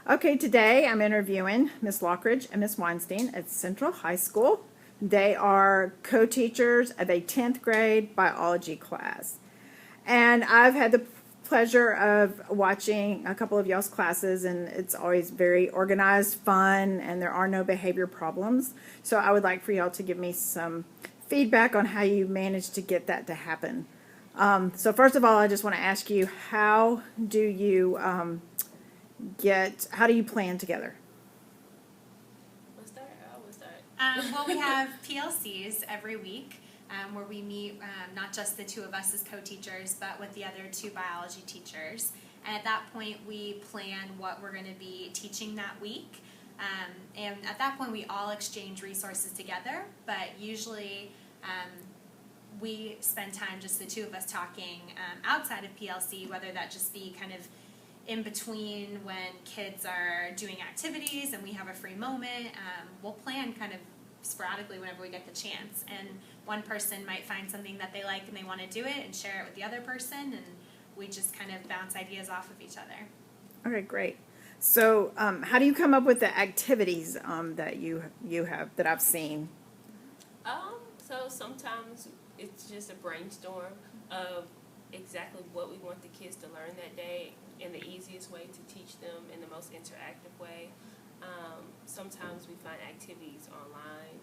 Okay, today I'm interviewing Miss Lockridge and Miss Weinstein at Central High School. They are co-teachers of a 10th grade biology class. And I've had the pleasure of watching a couple of y'all's classes, and it's always very organized, fun, and there are no behavior problems. So I would like for y'all to give me some feedback on how you managed to get that to happen. So first of all, I just want to ask you, how do you how do you plan together? Let's start. I will start. Well, we have PLCs every week where we meet not just the two of us as co-teachers, but with the other two biology teachers. And at that point, we plan what we're going to be teaching that week. And at that point, we all exchange resources together, but usually we spend time, just the two of us, talking outside of PLC, whether that just be kind of in between when kids are doing activities and we have a free moment. We'll plan kind of sporadically whenever we get the chance. And one person might find something that they like and they want to do it and share it with the other person, and we just kind of bounce ideas off of each other. Okay, great. So how do you come up with the activities that you have that I've seen? So sometimes it's just a brainstorm of exactly what we want the kids to learn that day in the easiest way to teach them in the most interactive way. Sometimes we find activities online.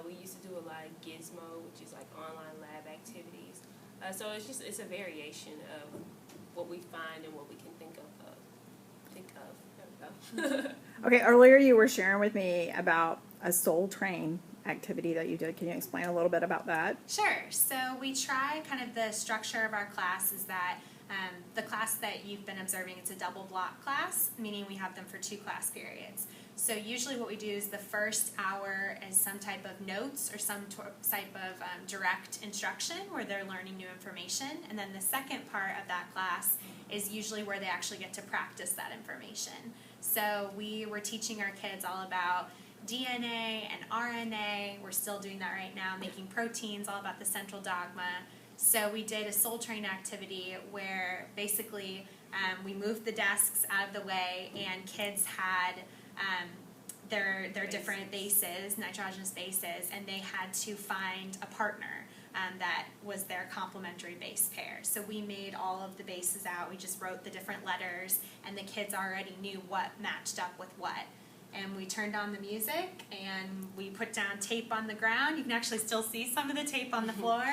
We used to do a lot of Gizmo, which is like online lab activities. So it's a variation of what we find and what we can think of. There we go. Okay, earlier you were sharing with me about a soul train activity that you did. Can you explain a little bit about that? Sure. So we try kind of the structure of our class is that the class that you've been observing, it's a double block class, meaning we have them for 2 class periods. So usually what we do is the first hour is some type of notes or some type of direct instruction where they're learning new information. And then the second part of that class is usually where they actually get to practice that information. So we were teaching our kids all about DNA and RNA. We're still doing that right now, making proteins, all about the central dogma. So we did a soul train activity where basically we moved the desks out of the way and kids had their different bases, nitrogenous bases, and they had to find a partner that was their complementary base pair. So we made all of the bases out. We just wrote the different letters, and the kids already knew what matched up with what. And we turned on the music, and we put down tape on the ground. You can actually still see some of the tape on the floor.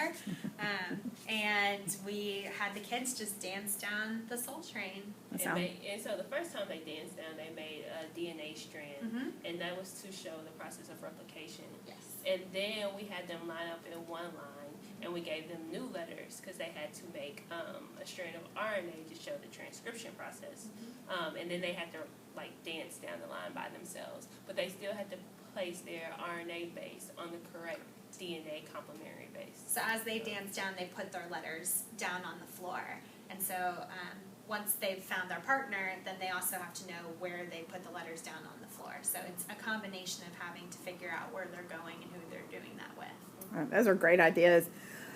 And we had the kids just dance down the soul train. And so the first time they danced down, they made a DNA strand, and that was to show the process of replication. Yes. And then we had them line up in one line, and we gave them new letters because they had to make a strand of RNA to show the transcription process. And then they had to dance down the line by themselves, but they still had to place their RNA base on the correct DNA complementary base. So as they danced down, they put their letters down on the floor. And so once they've found their partner, then they also have to know where they put the letters down on the floor. So it's a combination of having to figure out where they're going and who they're doing that with. Those are great ideas.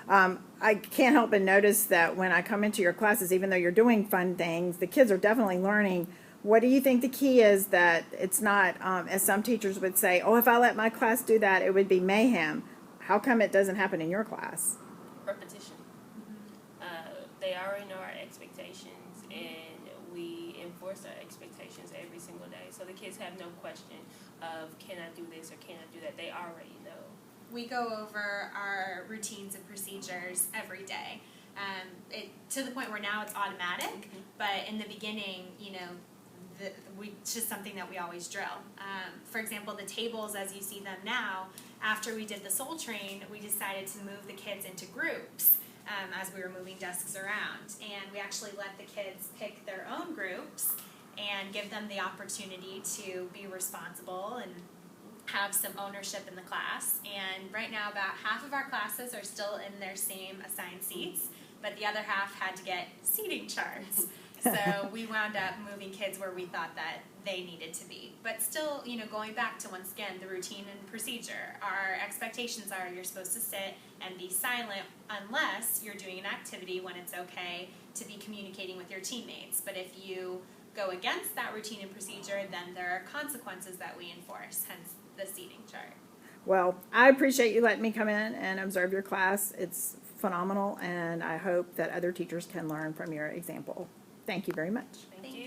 I can't help but notice that when I come into your classes, even though you're doing fun things, the kids are definitely learning. What do you think the key is that it's not, as some teachers would say, oh, if I let my class do that, it would be mayhem. How come it doesn't happen in your class? Repetition. They already know our expectations, and we enforce our expectations every single day. So the kids have no question of, can I do this or can I do that? They already know. We go over our routines and procedures every day. To the point where now it's automatic, but in the beginning, it's just something that we always drill. For example, the tables as you see them now, after we did the soul train, we decided to move the kids into groups as we were moving desks around. And we actually let the kids pick their own groups and give them the opportunity to be responsible and have some ownership in the class. And right now about half of our classes are still in their same assigned seats, but the other half had to get seating charts. So we wound up moving kids where we thought that they needed to be. But still, going back to, once again, the routine and procedure. Our expectations are you're supposed to sit and be silent unless you're doing an activity when it's okay to be communicating with your teammates. But if you go against that routine and procedure, then there are consequences that we enforce, hence the seating chart. Well, I appreciate you letting me come in and observe your class. It's phenomenal, and I hope that other teachers can learn from your example. Thank you very much. Thank you.